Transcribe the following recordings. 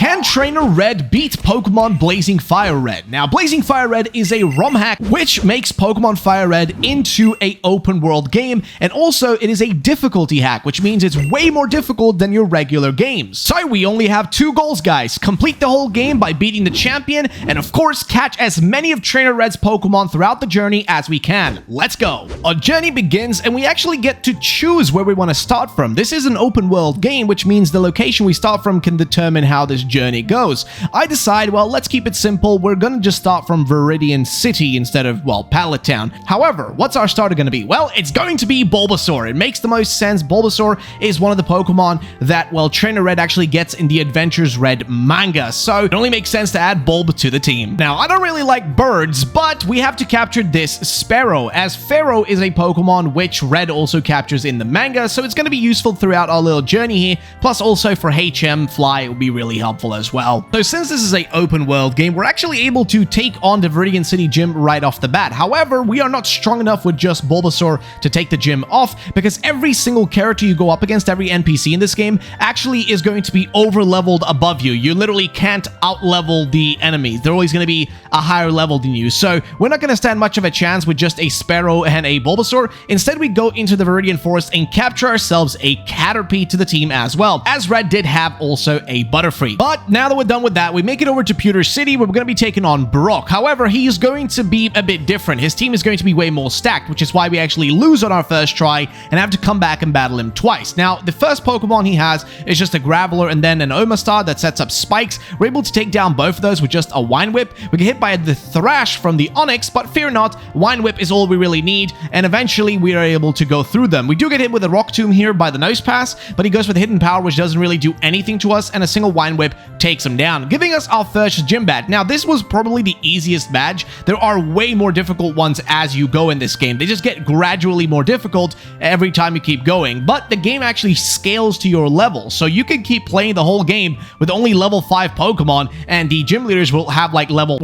Can Trainer Red beat Pokemon Blazing Fire Red? Now, Blazing Fire Red is a ROM hack which makes Pokemon Fire Red into a open world game, and also it is a difficulty hack, which means it's way more difficult than your regular games. So we only have two goals, guys. Complete the whole game by beating the champion, and of course, catch as many of Trainer Red's Pokemon throughout the journey as we can. Let's go. Our journey begins, and we actually get to choose where we want to start from. This is an open world game, which means the location we start from can determine how this journey goes. I decide, well, let's keep it simple. We're gonna just start from Viridian City instead of, well, Pallet Town. However, what's our starter gonna be? Well, it's going to be Bulbasaur. It makes the most sense. Bulbasaur is one of the Pokemon that, well, Trainer Red actually gets in the Adventures Red manga, so it only makes sense to add Bulb to the team. Now, I don't really like birds, but we have to capture this Sparrow, as Pharaoh is a Pokemon which Red also captures in the manga, so it's going to be useful throughout our little journey here, plus also for HM Fly, it will be really helpful as well. So since this is an open world game, we're actually able to take on the Viridian City gym right off the bat. However, we are not strong enough with just Bulbasaur to take the gym off, because every single character you go up against, every NPC in this game, actually is going to be over-leveled above you. You literally can't out-level the enemies. They're always going to be a higher level than you. So we're not going to stand much of a chance with just a Sparrow and a Bulbasaur. Instead, we go into the Viridian Forest and capture ourselves a Caterpie to the team as well, as Red did have also a Butterfree. But now that we're done with that, we make it over to Pewter City, where we're going to be taking on Brock. However, he is going to be a bit different. His team is going to be way more stacked, which is why we actually lose on our first try and have to come back and battle him twice. Now, the first Pokemon he has is just a Graveler and then an Omastar that sets up spikes. We're able to take down both of those with just a Wine Whip. We get hit by the Thrash from the Onix, but fear not, Wine Whip is all we really need, and eventually we are able to go through them. We do get hit with a Rock Tomb here by the Nose Pass, but he goes with Hidden Power, which doesn't really do anything to us, and a single Wine Whip takes him down, giving us our first gym badge. Now, this was probably the easiest badge. There are way more difficult ones as you go in this game. They just get gradually more difficult every time you keep going, but the game actually scales to your level, so you can keep playing the whole game with only level 5 Pokemon, and the gym leaders will have like level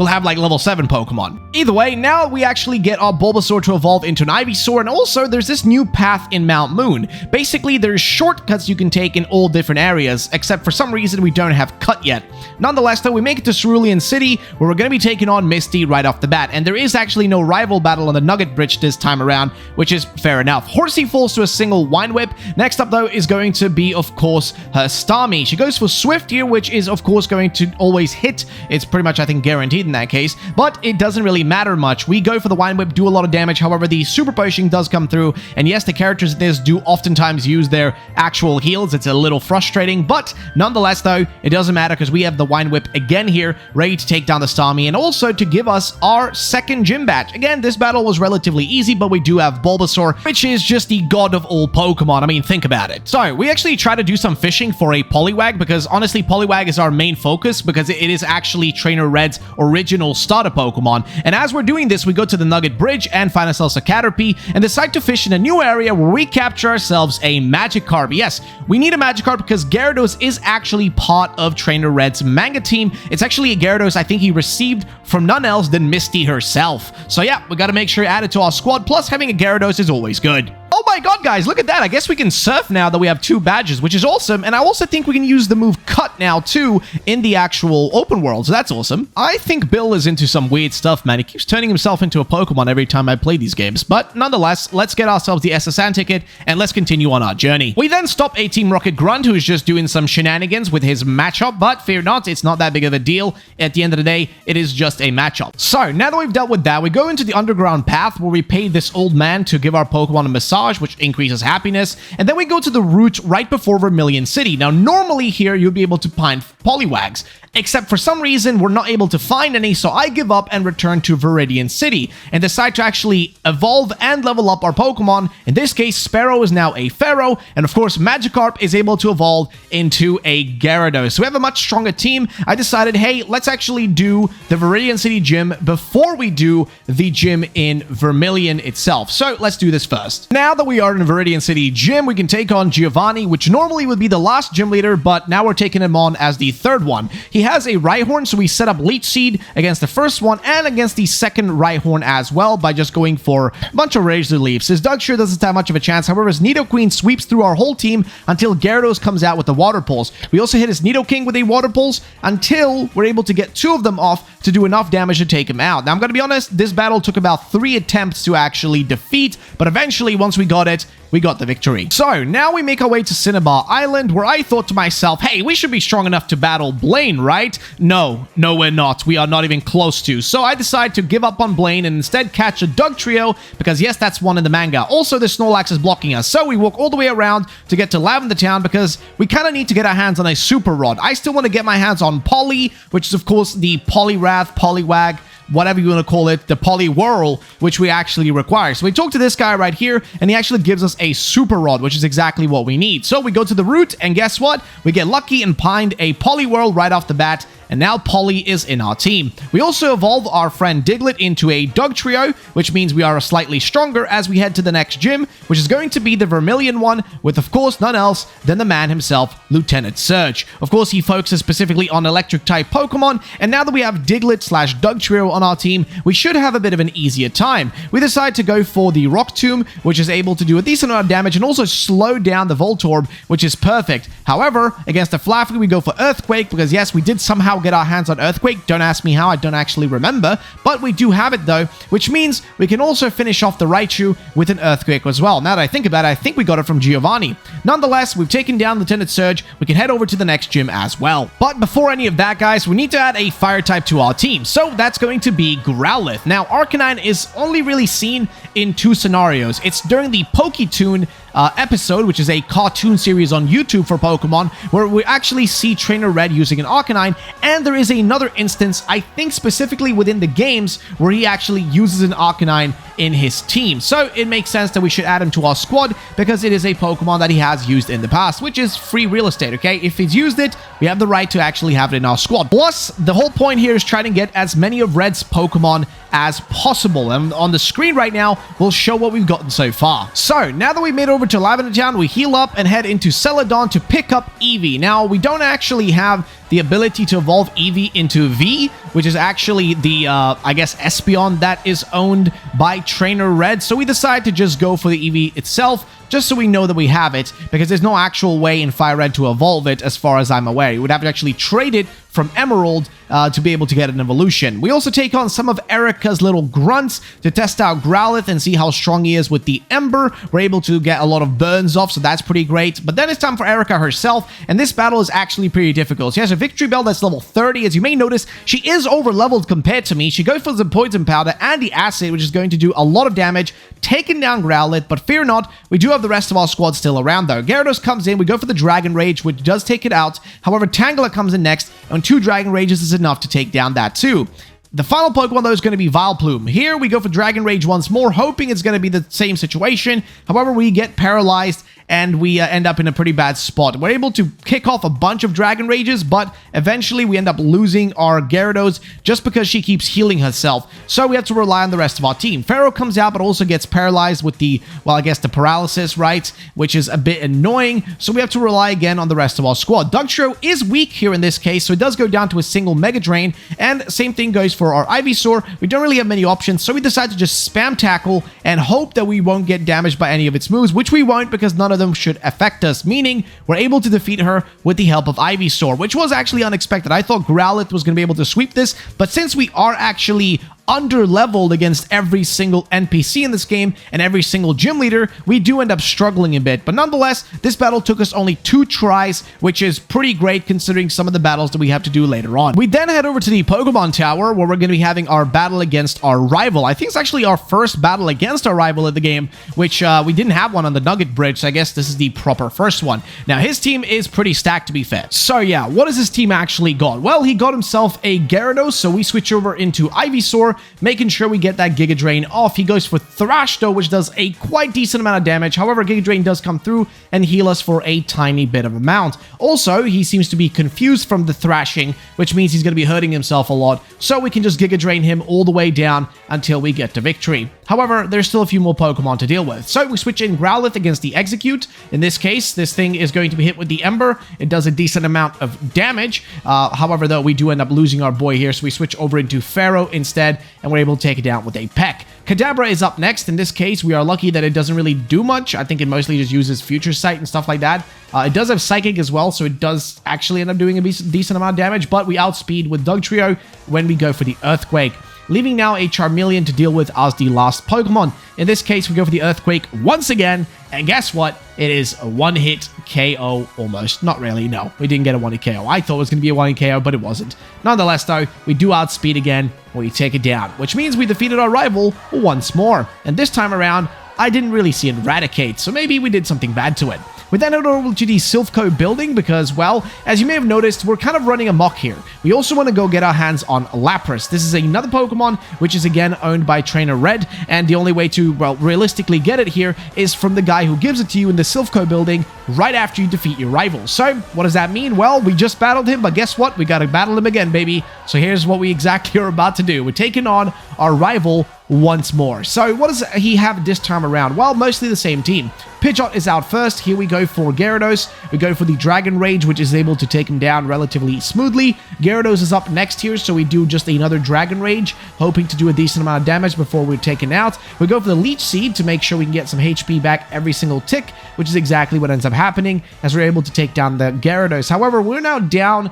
7 Pokemon. Either way, now we actually get our Bulbasaur to evolve into an Ivysaur, and also there's this new path in Mount Moon. Basically, there's shortcuts you can take in all different areas, except for some reason we don't have Cut yet. Nonetheless, though, we make it to Cerulean City, where we're going to be taking on Misty right off the bat, and there is actually no rival battle on the Nugget Bridge this time around, which is fair enough. Horsey falls to a single Wine Whip. Next up, though, is going to be, of course, her Starmie. She goes for Swift here, which is, of course, going to always hit. It's pretty much, I think, guaranteed in that case, but it doesn't really matter much. We go for the Wine Whip, do a lot of damage. However, the Super Potion does come through, and yes, the characters in this do oftentimes use their actual heals. It's a little frustrating, but nonetheless, though, it doesn't matter because we have the Wine Whip again here, ready to take down the Starmie, and also to give us our second gym badge. Again, this battle was relatively easy, but we do have Bulbasaur, which is just the god of all Pokemon. I mean, think about it. So, we actually try to do some fishing for a Poliwag, because honestly, Poliwag is our main focus, because it is actually Trainer Red's original starter Pokemon. And as we're doing this, we go to the Nugget Bridge and find ourselves a Caterpie, and decide to fish in a new area where we capture ourselves a Magikarp. Yes, we need a Magikarp because Gyarados is actually part of Trainer Red's manga team. It's actually a Gyarados I think he received from none else than Misty herself. So yeah, we gotta make sure to add it to our squad, plus having a Gyarados is always good. Oh my god, guys, look at that. I guess we can surf now that we have 2 badges, which is awesome. And I also think we can use the move Cut now, too, in the actual open world. So that's awesome. I think Bill is into some weird stuff, man. He keeps turning himself into a Pokemon every time I play these games. But nonetheless, let's get ourselves the SSN ticket and let's continue on our journey. We then stop a Team Rocket Grunt, who is just doing some shenanigans with his matchup. But fear not, it's not that big of a deal. At the end of the day, it is just a matchup. So now that we've dealt with that, we go into the underground path where we pay this old man to give our Pokemon a massage, which increases happiness, and then we go to the route right before Vermilion City. Now, normally here, you'll be able to find Poliwags, except for some reason, we're not able to find any, so I give up and return to Viridian City, and decide to actually evolve and level up our Pokemon. In this case, Sparrow is now a Pharaoh, and of course, Magikarp is able to evolve into a Gyarados. So we have a much stronger team. I decided, hey, let's actually do the Viridian City gym before we do the gym in Vermilion itself. So let's do this first. Now, now that we are in Viridian City Gym, we can take on Giovanni, which normally would be the last gym leader, but now we're taking him on as the third one. He has a Rhyhorn, so we set up Leech Seed against the first one and against the second Rhyhorn as well by just going for a bunch of Razor Leafs. His Dugtrio doesn't have much of a chance, however, his Nidoqueen sweeps through our whole team until Gyarados comes out with the Water Pulse. We also hit his Nidoking with a Water Pulse until we're able to get 2 of them off to do enough damage to take him out. Now, I'm going to be honest, this battle took about 3 attempts to actually defeat, but eventually, once we got it, we got the victory. So, now we make our way to Cinnabar Island, where I thought to myself, hey, we should be strong enough to battle Blaine, right? No, we're not. We are not even close to. So, I decide to give up on Blaine and instead catch a Dugtrio, because yes, that's one in the manga. Also, the Snorlax is blocking us, so we walk all the way around to get to Lavender Town, because we kind of need to get our hands on a Super Rod. I still want to get my hands on Polly, which is, of course, the Poliwrath, Poliwag, whatever you want to call it, the Poliwhirl, which we actually require. So we talk to this guy right here, and he actually gives us a Super Rod, which is exactly what we need. So we go to the route, and guess what? We get lucky and pined a Poliwhirl right off the bat, and now Polly is in our team. We also evolve our friend Diglett into a Dugtrio, which means we are slightly stronger as we head to the next gym, which is going to be the Vermilion one, with, of course, none else than the man himself, Lieutenant Surge. Of course, he focuses specifically on Electric-type Pokemon, and now that we have Diglett/Dugtrio on our team, we should have a bit of an easier time. We decide to go for the Rock Tomb, which is able to do a decent amount of damage and also slow down the Voltorb, which is perfect. However, against the Flaaffy, we go for Earthquake, because yes, we did somehow get our hands on Earthquake. Don't ask me how, I don't actually remember, but we do have it though, which means we can also finish off the Raichu with an Earthquake as well. Now that I think about it, I think we got it from Giovanni. Nonetheless, we've taken down Lieutenant Surge. We can head over to the next gym as well. But before any of that, guys, we need to add a Fire type to our team, so that's going to be Growlithe. Now, Arcanine is only really seen in 2 scenarios. It's during the Poketoon episode, which is a cartoon series on YouTube for Pokemon, where we actually see Trainer Red using an Arcanine, and there is another instance, I think specifically within the games, where he actually uses an Arcanine in his team. So it makes sense that we should add him to our squad, because it is a Pokemon that he has used in the past, which is free real estate, okay? If he's used it, we have the right to actually have it in our squad. Plus, the whole point here is trying to get as many of Red's Pokemon as possible, and on the screen right now, we'll show what we've gotten so far. So, now that we've made over to Lavender Town, we heal up and head into Celadon to pick up Eevee. Now, we don't actually have the ability to evolve Eevee into V, which is actually the, I guess, Espeon that is owned by Trainer Red, so we decide to just go for the Eevee itself, just so we know that we have it, because there's no actual way in Fire Red to evolve it, as far as I'm aware. You would have to actually trade it from Emerald to be able to get an evolution. We also take on some of Erica's little grunts to test out Growlithe and see how strong he is with the Ember. We're able to get a lot of burns off, so that's pretty great. But then it's time for Erica herself, and this battle is actually pretty difficult. She has a Victory Bell that's level 30. As you may notice, she is over-leveled compared to me. She goes for the Poison Powder and the Acid, which is going to do a lot of damage, taking down Growlithe, but fear not, we do have the rest of our squad still around though. Gyarados comes in, we go for the Dragon Rage, which does take it out. However, Tangela comes in next, and 2 Dragon Rages is enough to take down that too. The final Pokemon, though, is going to be Vileplume. Here, we go for Dragon Rage once more, hoping it's going to be the same situation. However, we get paralyzed, and we end up in a pretty bad spot. We're able to kick off a bunch of Dragon Rages, but eventually we end up losing our Gyarados just because she keeps healing herself. So we have to rely on the rest of our team. Pharaoh comes out, but also gets paralyzed with the, well, I guess the paralysis, right? Which is a bit annoying. So we have to rely again on the rest of our squad. Dugtrio is weak here in this case, so it does go down to a single Mega Drain. And same thing goes for our Ivysaur. We don't really have many options, so we decide to just spam Tackle and hope that we won't get damaged by any of its moves, which we won't because none of them should affect us, meaning we're able to defeat her with the help of Ivysaur, which was actually unexpected. I thought Growlithe was going to be able to sweep this, but since we are actually under-leveled against every single NPC in this game and every single gym leader, we do end up struggling a bit. But nonetheless, this battle took us only 2 tries, which is pretty great considering some of the battles that we have to do later on. We then head over to the Pokemon Tower, where we're going to be having our battle against our rival. I think it's actually our first battle against our rival in the game, which we didn't have one on the Nugget Bridge, so I guess this is the proper first one. Now, his team is pretty stacked, to be fair. So yeah, what has his team actually got? Well, he got himself a Gyarados, so we switch over into Ivysaur, making sure we get that Giga Drain off. He goes for Thrash though, which does a quite decent amount of damage. However, Giga Drain does come through and heal us for a tiny bit of amount. Also, he seems to be confused from the thrashing, which means he's going to be hurting himself a lot, so we can just Giga Drain him all the way down until we get to victory. However, there's still a few more Pokemon to deal with. So we switch in Growlithe against the Execute. In this case, this thing is going to be hit with the Ember. It does a decent amount of damage. However, though, we do end up losing our boy here, so we switch over into Pharaoh instead, and we're able to take it down with a Peck. Kadabra is up next. In this case, we are lucky that it doesn't really do much. I think it mostly just uses Future Sight and stuff like that. It does have Psychic as well, so it does actually end up doing a decent amount of damage, but we outspeed with Dugtrio when we go for the Earthquake, leaving now a Charmeleon to deal with as the last Pokemon. In this case, we go for the Earthquake once again, and guess what? It is a one-hit KO almost. Not really, no. We didn't get a one-hit KO. I thought it was going to be a one-hit KO, but it wasn't. Nonetheless, though, we do outspeed again, and we take it down, which means we defeated our rival once more. And this time around, I didn't really see Eradicate, so maybe we did something bad to it. We then head over to the Silphco building because, well, as you may have noticed, we're kind of running amok here. We also want to go get our hands on Lapras. This is another Pokemon, which is again owned by Trainer Red, and the only way to, well, realistically get it here is from the guy who gives it to you in the Silphco building right after you defeat your rival. So, what does that mean? Well, we just battled him, but guess what? We gotta battle him again, baby. So here's what we exactly are about to do. We're taking on our rival once more. So what does he have this time around? Well, mostly the same team. Pidgeot is out first. Here we go for Gyarados. We go for the Dragon Rage, which is able to take him down relatively smoothly. Gyarados is up next here, so we do just another Dragon Rage, hoping to do a decent amount of damage before we're taken out. We go for the Leech Seed to make sure we can get some HP back every single tick, which is exactly what ends up happening as we're able to take down the Gyarados. However, we're now down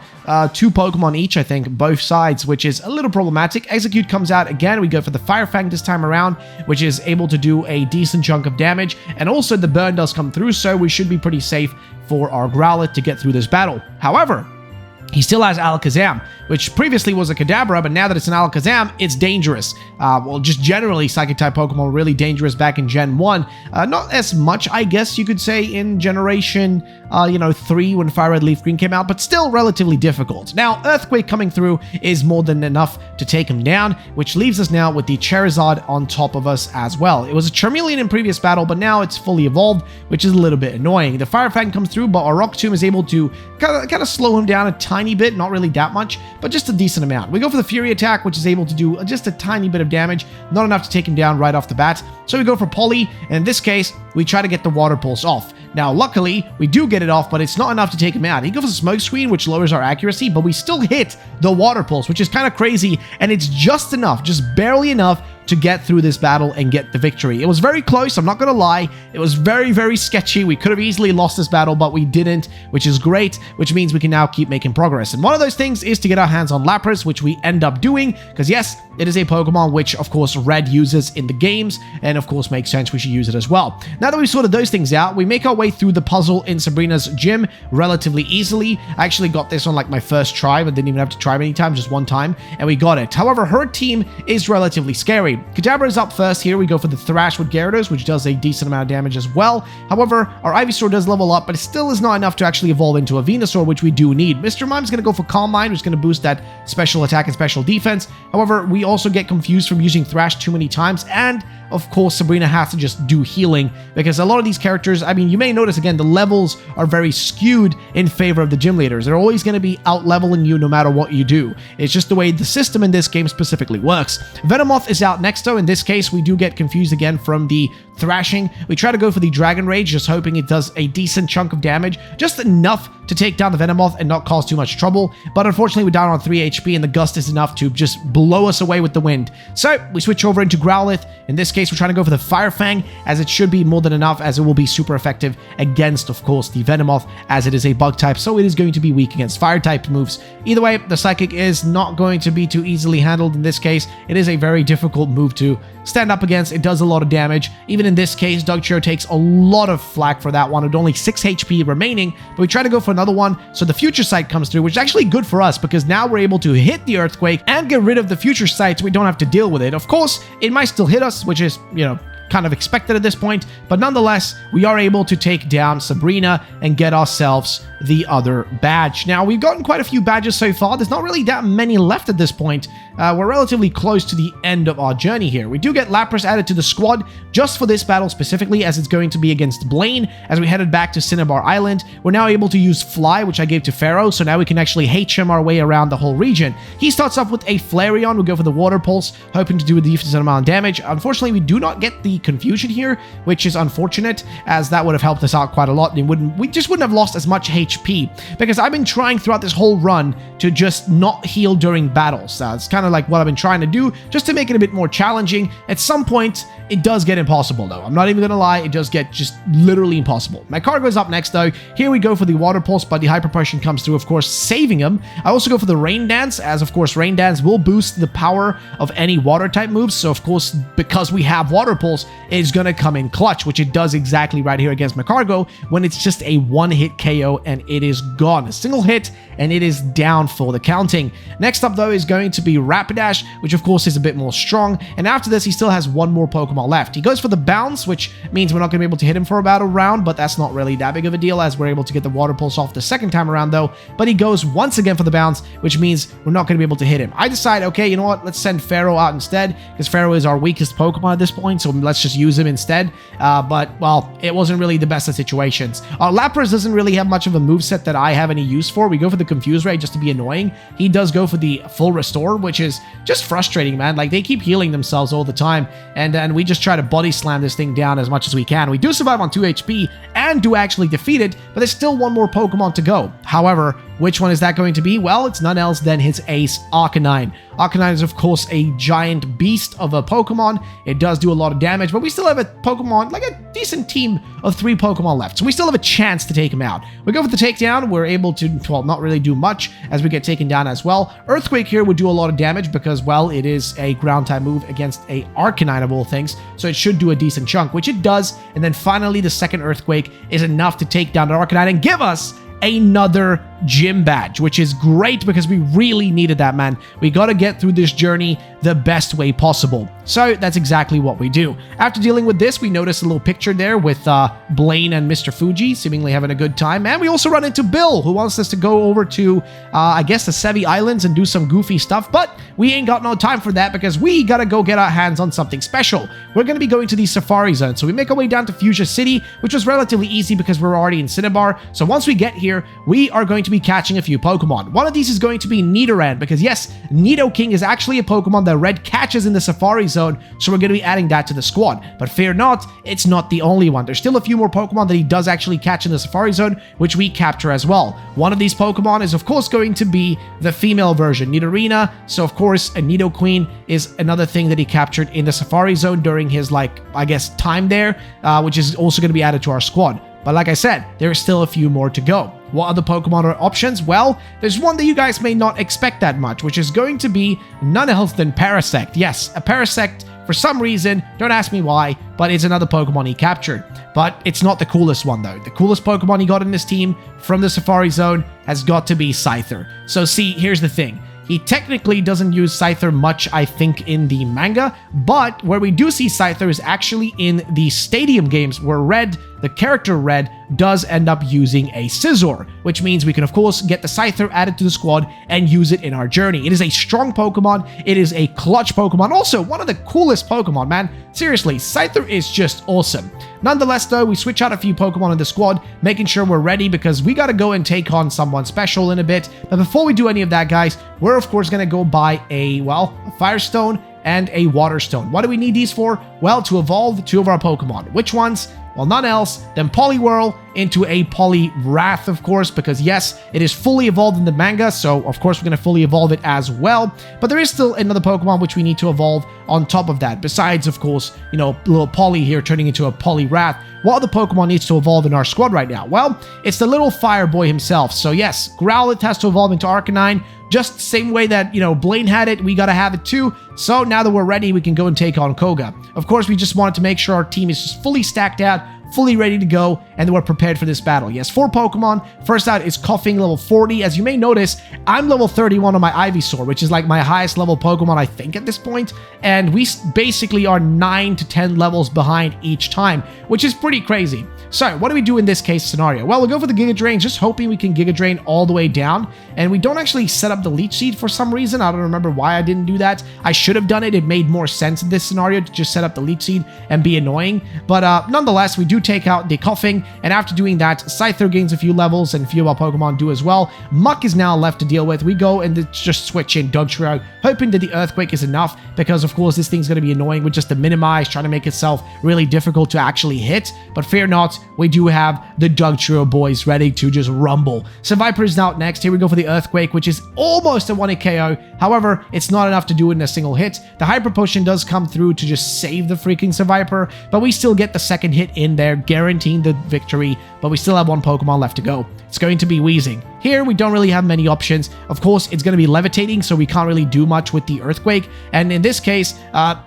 2 Pokemon each, I think, both sides, which is a little problematic. Execute comes out again. We go for the Fire Fang this time around, which is able to do a decent chunk of damage, and also the burn does come through, so we should be pretty safe for our Growlithe to get through this battle. However, he still has Alakazam, which previously was a Kadabra, but now that it's an Alakazam, it's dangerous. Well, just generally, Psychic-type Pokemon were really dangerous back in Gen 1. Not as much, I guess you could say, in Generation 3 when Fire Red Leaf Green came out, but still relatively difficult. Now, Earthquake coming through is more than enough to take him down, which leaves us now with the Charizard on top of us as well. It was a Charmeleon in previous battle, but now it's fully evolved, which is a little bit annoying. The Fire Fang comes through, but our Rock Tomb is able to kind of slow him down a tiny bit, not really that much, but just a decent amount. We go for the Fury attack, which is able to do just a tiny bit of damage, not enough to take him down right off the bat. So we go for Polly, and in this case, we try to get the Water Pulse off. Now, luckily, we do get it off, but it's not enough to take him out. He goes for Smoke Screen, which lowers our accuracy, but we still hit the Water Pulse, which is kind of crazy, and it's just enough, just barely enough to get through this battle and get the victory. It was very close, I'm not gonna lie. It was very, very sketchy. We could have easily lost this battle, but we didn't, which is great, which means we can now keep making progress. And one of those things is to get our hands on Lapras, which we end up doing, because yes, it is a Pokemon which, of course, Red uses in the games, and of course makes sense we should use it as well. Now that we've sorted those things out, we make our way through the puzzle in Sabrina's gym relatively easily. I actually got this on like my first try, but didn't even have to try many times, just one time, and we got it. However, her team is relatively scary. Kadabra is up first. Here we go for the Thrash with Gyarados, which does a decent amount of damage as well. However, our Ivysaur does level up, but it still is not enough to actually evolve into a Venusaur, which we do need. Mr. Mime's going to go for Calm Mind, which is going to boost that special attack and special defense. However, we also get confused from using Thrash too many times, and of course, Sabrina has to just do healing, because a lot of these characters, I mean, you may notice, again, the levels are very skewed in favor of the gym leaders. They're always going to be out-leveling you no matter what you do. It's just the way the system in this game specifically works. Venomoth is out next, though. In this case, we do get confused again from the thrashing. We try to go for the Dragon Rage, just hoping it does a decent chunk of damage, just enough to take down the Venomoth and not cause too much trouble. But unfortunately, we're down on 3 HP, and the Gust is enough to just blow us away with the wind. So we switch over into Growlithe. In this case, we're trying to go for the Fire Fang, as it should be more than enough, as it will be super effective against, of course, the Venomoth, as it is a bug type, so it is going to be weak against fire type moves. Either way, the Psychic is not going to be too easily handled in this case. It is a very difficult move to stand up against. It does a lot of damage. Even in this case, Dugtrio takes a lot of flack for that one, with only 6 HP remaining, but we try to go for another one, so the Future Sight comes through, which is actually good for us, because now we're able to hit the Earthquake and get rid of the Future Sight, so we don't have to deal with it. Of course, it might still hit us, which is, kind of expected at this point, but nonetheless, we are able to take down Sabrina and get ourselves the other badge. Now, we've gotten quite a few badges so far. There's not really that many left at this point. We're relatively close to the end of our journey here. We do get Lapras added to the squad just for this battle specifically, as it's going to be against Blaine. As we headed back to Cinnabar Island, we're now able to use Fly, which I gave to Pharaoh, so now we can actually HM our way around the whole region. He starts off with a Flareon. We go for the Water Pulse, hoping to do a decent amount of damage. Unfortunately, we do not get the Confusion here, which is unfortunate, as that would have helped us out quite a lot, and we just wouldn't have lost as much HP, because I've been trying throughout this whole run to just not heal during battles. It's kind of like what I've been trying to do, just to make it a bit more challenging. At some point, it does get impossible, though. I'm not even gonna lie, it does get just literally impossible. My car goes up next, though. Here we go for the Water Pulse, but the Hyper Potion comes through, of course, saving him. I also go for the Rain Dance, as of course, Rain Dance will boost the power of any water-type moves, so of course, because we have Water Pulse, it's gonna come in clutch, which it does exactly right here against Macargo, when it's just a one-hit KO, and it is gone. A single hit, and it is down for the counting. Next up, though, is going to be Rapidash, which of course is a bit more strong, and after this, he still has one more Pokemon left. He goes for the Bounce, which means we're not going to be able to hit him for about a round, but that's not really that big of a deal, as we're able to get the Water Pulse off the second time around, though. But he goes once again for the Bounce, which means we're not going to be able to hit him. I decide, okay, you know what, let's send Pharaoh out instead, because Pharaoh is our weakest Pokemon at this point, so let's just use him instead. But, well, it wasn't really the best of situations. Lapras doesn't really have much of a moveset that I have any use for. We go for the Confuse Ray just to be annoying. He does go for the Full Restore, which is just frustrating, man. Like, they keep healing themselves all the time, and then we just try to body slam this thing down as much as we can. We do survive on 2 HP and do actually defeat it, but there's still one more Pokemon to go. However, which one is that going to be? Well, it's none else than his ace, Arcanine. Arcanine is, of course, a giant beast of a Pokemon. It does do a lot of damage, but we still have a Pokemon, like a decent team of 3 Pokemon left, so we still have a chance to take him out. We go for the takedown. We're able to, well, not really do much as we get taken down as well. Earthquake here would do a lot of damage because, well, it is a ground-type move against a Arcanine of all things, so it should do a decent chunk, which it does, and then finally the second Earthquake is enough to take down the Arcanine and give us another gym badge, which is great because we really needed that, man. We got to get through this journey the best way possible. So that's exactly what we do. After dealing with this, we notice a little picture there with Blaine and Mr. Fuji seemingly having a good time. And we also run into Bill, who wants us to go over to, I guess, the Sevi Islands and do some goofy stuff. But we ain't got no time for that because we got to go get our hands on something special. We're going to be going to the Safari Zone. So we make our way down to Fuchsia City, which was relatively easy because we're already in Cinnabar. So once we get here, we are going to be catching a few Pokemon. One of these is going to be Nidoran because, yes, Nidoking is actually a Pokemon that Red catches in the Safari Zone, so we're going to be adding that to the squad. But fear not, it's not the only one. There's still a few more Pokemon that he does actually catch in the Safari Zone, which we capture as well. One of these Pokemon is, of course, going to be the female version, Nidorina. So, of course, a Nidoqueen is another thing that he captured in the Safari Zone during his, like, I guess, time there, which is also going to be added to our squad. But like I said, there's still a few more to go. What other Pokemon are options? Well, there's one that you guys may not expect that much, which is going to be none else than Parasect. Yes, a Parasect, for some reason, don't ask me why, but it's another Pokemon he captured. But it's not the coolest one, though. The coolest Pokemon he got in this team from the Safari Zone has got to be Scyther. So see, here's the thing. He technically doesn't use Scyther much, I think, in the manga, but where we do see Scyther is actually in the Stadium games, where Red, the character Red, does end up using a Scizor, which means we can, of course, get the Scyther added to the squad and use it in our journey. It is a strong Pokemon. It is a clutch Pokemon. Also, one of the coolest Pokemon, man. Seriously, Scyther is just awesome. Nonetheless, though, we switch out a few Pokemon in the squad, making sure we're ready because we got to go and take on someone special in a bit. But before we do any of that, guys, we're, of course, going to go buy a Firestone and a Water Stone. What do we need these for? Well, to evolve 2 of our Pokemon. Which ones? Well, none else than Poliwhirl into a Poliwrath, of course, because yes, it is fully evolved in the manga, so of course we're going to fully evolve it as well. But there is still another Pokemon which we need to evolve on top of that, besides, of course, you know, little Poly here turning into a Poliwrath. What other Pokemon needs to evolve in our squad right now? Well, it's the little Fire Boy himself. So yes, Growlithe has to evolve into Arcanine, just the same way that, you know, Blaine had it, we gotta have it too. So now that we're ready, we can go and take on Koga. Of course, we just wanted to make sure our team is just fully stacked out fully ready to go, and we're prepared for this battle. Yes, 4 Pokemon. First out is Coughing, level 40. As you may notice, I'm level 31 on my Ivysaur, which is like my highest level Pokemon, I think, at this point. And we basically are 9 to 10 levels behind each time, which is pretty crazy. So, what do we do in this case scenario? Well, we'll go for the Giga Drain, just hoping we can Giga Drain all the way down. And we don't actually set up the Leech Seed for some reason. I don't remember why I didn't do that. I should have done it. It made more sense in this scenario to just set up the Leech Seed and be annoying. But nonetheless, we do take out the Coughing. And after doing that, Scyther gains a few levels and a few of our Pokemon do as well. Muck is now left to deal with. We go and just switch in Dugtrio, hoping that the Earthquake is enough because, of course, this thing's going to be annoying with just the Minimize, trying to make itself really difficult to actually hit. But fear not, we do have the Dugtrio boys ready to just rumble. Seviper is out next. Here we go for the Earthquake, which is almost a 1-hit KO. However, it's not enough to do it in a single hit. The Hyper Potion does come through to just save the freaking Seviper, but we still get the second hit in there, guaranteeing the victory, but we still have 1 Pokemon left to go. It's going to be Weezing. Here, we don't really have many options. Of course, it's going to be Levitating, so we can't really do much with the Earthquake. And in this case,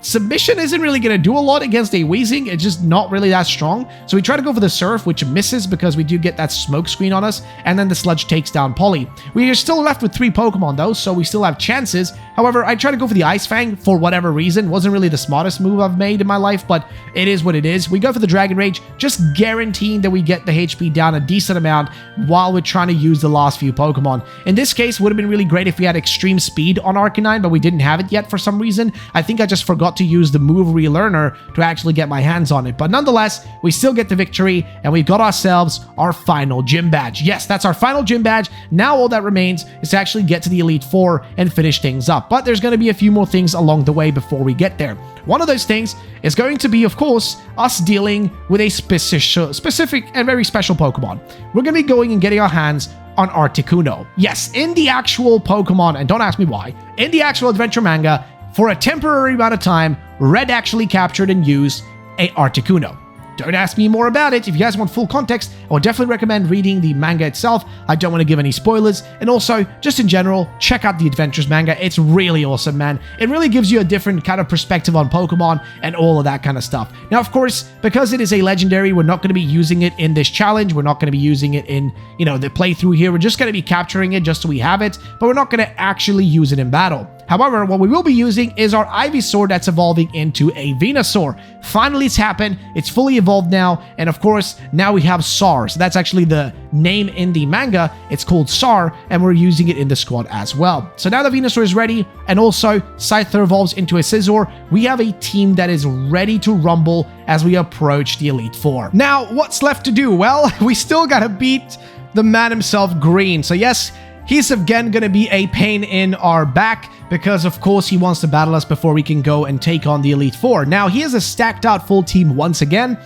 Submission isn't really going to do a lot against a Weezing. It's just not really that strong. So we try to go for the Surf, which misses because we do get that smoke screen on us. And then the Sludge takes down Polly. We are still left with 3 Pokemon, though, so we still have chances. However, I try to go for the Ice Fang for whatever reason. Wasn't really the smartest move I've made in my life, but it is what it is. We go for the Dragon Rage, just guaranteeing that we get the HP down a decent amount while we're trying to use the last few Pokemon. In this case, would have been really great if we had Extreme Speed on Arcanine, but we didn't have it yet for some reason. I think I just forgot to use the move Relearner to actually get my hands on it. But nonetheless, we still get the victory, and we've got ourselves our final gym badge. Yes, that's our final gym badge. Now all that remains is to actually get to the Elite Four and finish things up. But there's going to be a few more things along the way before we get there. One of those things is going to be, of course, us dealing with a specific and very special Pokemon. We're going to be going and getting our hands on Articuno. Yes, in the actual Pokemon, and don't ask me why, in the actual adventure manga, for a temporary amount of time, Red actually captured and used a Articuno. Don't ask me more about it. If you guys want full context, I would definitely recommend reading the manga itself. I don't want to give any spoilers. And also, just in general, check out the Adventures manga. It's really awesome, man. It really gives you a different kind of perspective on Pokemon and all of that kind of stuff. Now, of course, because it is a legendary, we're not going to be using it in this challenge. We're not going to be using it in, the playthrough here. We're just going to be capturing it just so we have it, but we're not going to actually use it in battle. However, what we will be using is our Ivysaur that's evolving into a Venusaur. Finally, it's happened. It's fully evolved now. And of course, now we have Sar. So that's actually the name in the manga. It's called Sar, and we're using it in the squad as well. So now the Venusaur is ready, and also Scyther evolves into a Scizor. We have a team that is ready to rumble as we approach the Elite Four. Now, what's left to do? Well, we still gotta beat the man himself, Green. So yes, he's again going to be a pain in our back because, of course, he wants to battle us before we can go and take on the Elite Four. Now, he has a stacked out full team once again.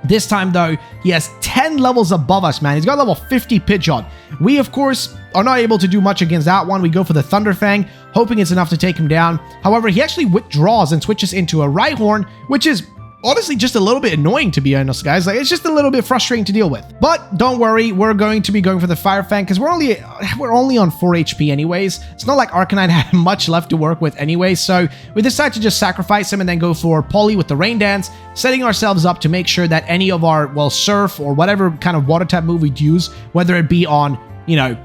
This time, though, he has 10 levels above us, man. He's got level 50 Pidgeot. We, of course, are not able to do much against that one. We go for the Thunderfang, hoping it's enough to take him down. However, he actually withdraws and switches into a Rhyhorn, which is honestly just a little bit annoying, to be honest, guys. Like, it's just a little bit frustrating to deal with. But don't worry, we're going to be going for the Fire Fang because we're only on 4 HP anyways. It's not like Arcanine had much left to work with anyway, so we decide to just sacrifice him and then go for Polly with the Rain Dance, setting ourselves up to make sure that any of our, Surf or whatever kind of water type move we'd use, whether it be on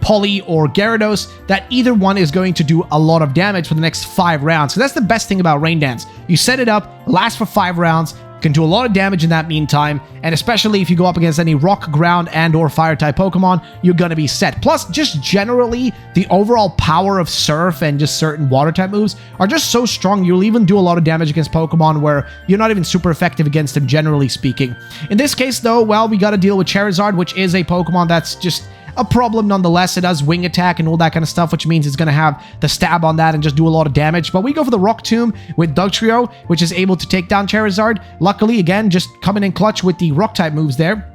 Polly or Gyarados, that either one is going to do a lot of damage for the next 5 rounds. So that's the best thing about Rain Dance. You set it up, lasts for 5 rounds, can do a lot of damage in that meantime, and especially if you go up against any rock, ground, and or fire type Pokemon, you're gonna be set. Plus, just generally, the overall power of Surf and just certain water type moves are just so strong, you'll even do a lot of damage against Pokemon where you're not even super effective against them, generally speaking. In this case, though, well, we gotta deal with Charizard, which is a Pokemon that's just a problem nonetheless. It does wing attack and all that kind of stuff, which means it's going to have the stab on that and just do a lot of damage. But we go for the Rock Tomb with Dugtrio, which is able to take down Charizard. Luckily, again, just coming in clutch with the rock type moves there.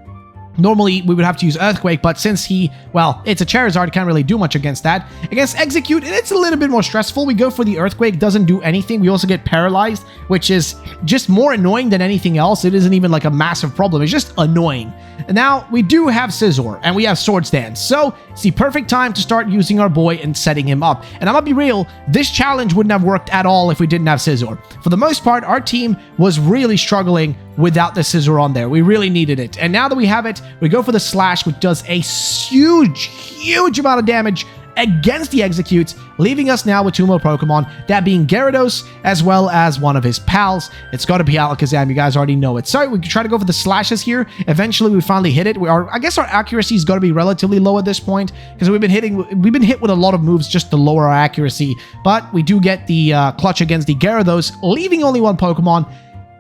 Normally, we would have to use Earthquake, but since it's a Charizard, can't really do much against that. Against Execute, it's a little bit more stressful. We go for the Earthquake, doesn't do anything. We also get paralyzed, which is just more annoying than anything else. It isn't even like a massive problem. It's just annoying. And now, we do have Scizor, and we have Swords Dance, so it's the perfect time to start using our boy and setting him up. And I'm gonna be real, this challenge wouldn't have worked at all if we didn't have Scizor. For the most part, our team was really struggling without the scissor on there. We really needed it. And now that we have it, we go for the slash, which does a huge amount of damage against the executes, leaving us now with 2 more Pokemon, that being Gyarados, as well as one of his pals. It's got to be Alakazam, you guys already know it. So we can try to go for the slashes here. Eventually, we finally hit it. I guess our accuracy's got to be relatively low at this point, because we've been hit with a lot of moves just to lower our accuracy. But we do get the clutch against the Gyarados, leaving only 1 Pokemon,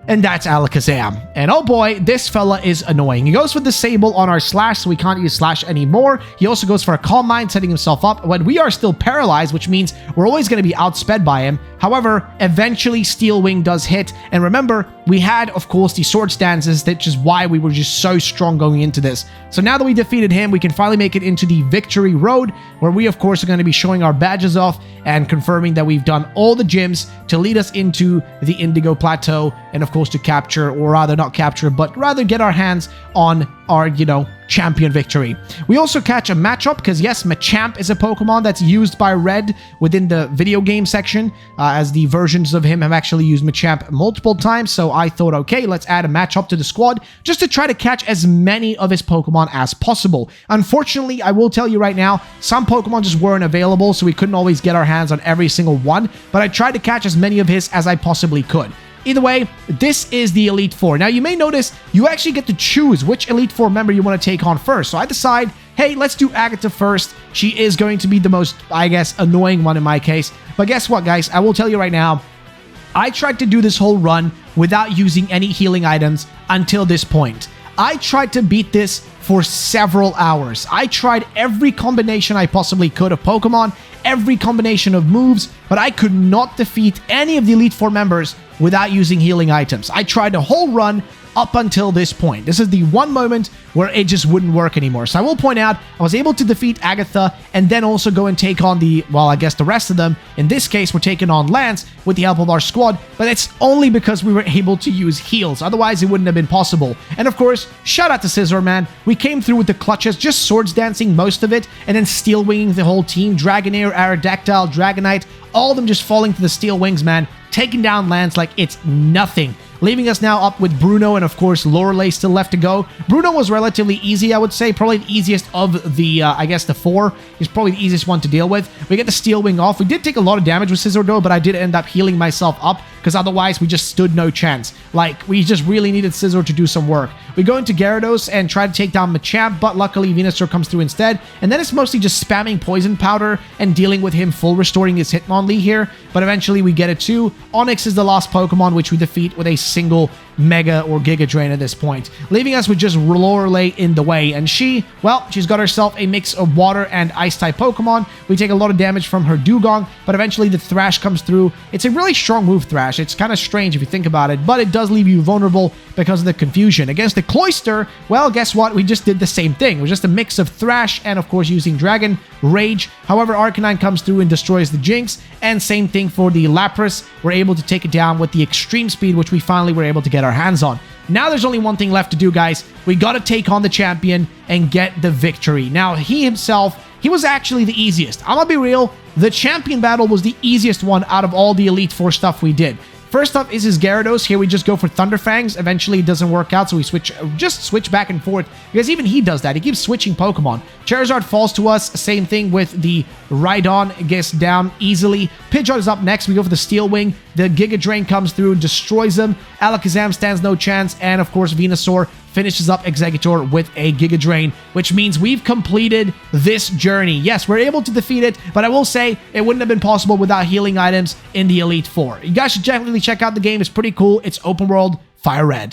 and that's Alakazam. And oh boy, this fella is annoying. He goes for Disable on our Slash, so we can't use Slash anymore. He also goes for a Calm Mind, setting himself up when we are still paralyzed, which means we're always going to be outsped by him. However, eventually Steel Wing does hit. And remember, we had, of course, the Sword Stances, which is why we were just so strong going into this. So now that we defeated him, we can finally make it into the Victory Road, where we, of course, are going to be showing our badges off and confirming that we've done all the gyms to lead us into the Indigo Plateau, and of course to capture, or rather not capture, but rather get our hands on our, champion victory. We also catch a Machop, because yes, Machamp is a Pokemon that's used by Red within the video game section, as the versions of him have actually used Machamp multiple times. So I thought, okay, let's add a Machop to the squad just to try to catch as many of his Pokemon as possible. Unfortunately, I will tell you right now, some Pokemon just weren't available, so we couldn't always get our hands on every single one, but I tried to catch as many of his as I possibly could. Either way, this is the Elite Four. Now, you may notice you actually get to choose which Elite Four member you want to take on first. So I decide, hey, let's do Agatha first. She is going to be the most, I guess, annoying one in my case. But guess what, guys? I will tell you right now, I tried to do this whole run without using any healing items until this point. I tried to beat this for several hours. I tried every combination I possibly could of Pokemon, every combination of moves, but I could not defeat any of the Elite Four members without using healing items. I tried the whole run up until this point. This is the one moment where it just wouldn't work anymore. So I will point out, I was able to defeat Agatha and then also go and take on the, well, I guess the rest of them. In this case, we're taking on Lance with the help of our squad, but it's only because we were able to use heals. Otherwise, it wouldn't have been possible. And of course, shout out to Scizor, man. We came through with the clutches, just swords dancing most of it, and then steel winging the whole team. Dragonair, Aerodactyl, Dragonite, all of them just falling to the steel wings, man. Taking down Lance like it's nothing. Leaving us now up with Bruno and, of course, Lorelei still left to go. Bruno was relatively easy, I would say. Probably the easiest of the, I guess, the 4. He's probably the easiest one to deal with. We get the Steel Wing off. We did take a lot of damage with Scizor, though, but I did end up healing myself up because otherwise we just stood no chance. Like, we just really needed Scizor to do some work. We go into Gyarados and try to take down Machamp, but luckily Venusaur comes through instead. And then it's mostly just spamming Poison Powder and dealing with him full restoring his Hitmonlee here. But eventually we get it too. Onix is the last Pokemon which we defeat with a single Mega or Giga Drain at this point, leaving us with just Lorelei in the way. And she, well, she's got herself a mix of water and ice type Pokemon. We take a lot of damage from her Dugong, but eventually the Thrash comes through. It's a really strong move, Thrash. It's kind of strange if you think about it, but it does leave you vulnerable because of the confusion. Against the Cloyster, well, guess what? We just did the same thing. It was just a mix of Thrash and, of course, using Dragon Rage. However, Arcanine comes through and destroys the Jinx, and same thing for the Lapras. We're able to take it down with the Extreme Speed, which we finally were able to get our hands on. Now there's only one thing left to do, guys. We got to take on the champion and get the victory. Now, he himself, he was actually the easiest. I'm gonna be real, the champion battle was the easiest one out of all the Elite Four stuff we did. First up is his Gyarados. Here we just go for Thunderfangs. Eventually it doesn't work out, so we just switch back and forth, because even he does that. He keeps switching Pokemon. Charizard falls to us. Same thing with the Rhydon. Gets down easily. Pidgeot is up next. We go for the Steel Wing. The Giga Drain comes through, destroys him. Alakazam stands no chance. And of course, Venusaur finishes up Exeggutor with a Giga Drain, which means we've completed this journey. Yes, we're able to defeat it, but I will say it wouldn't have been possible without healing items in the Elite Four. You guys should definitely check out the game. It's pretty cool. It's open world, Fire Red.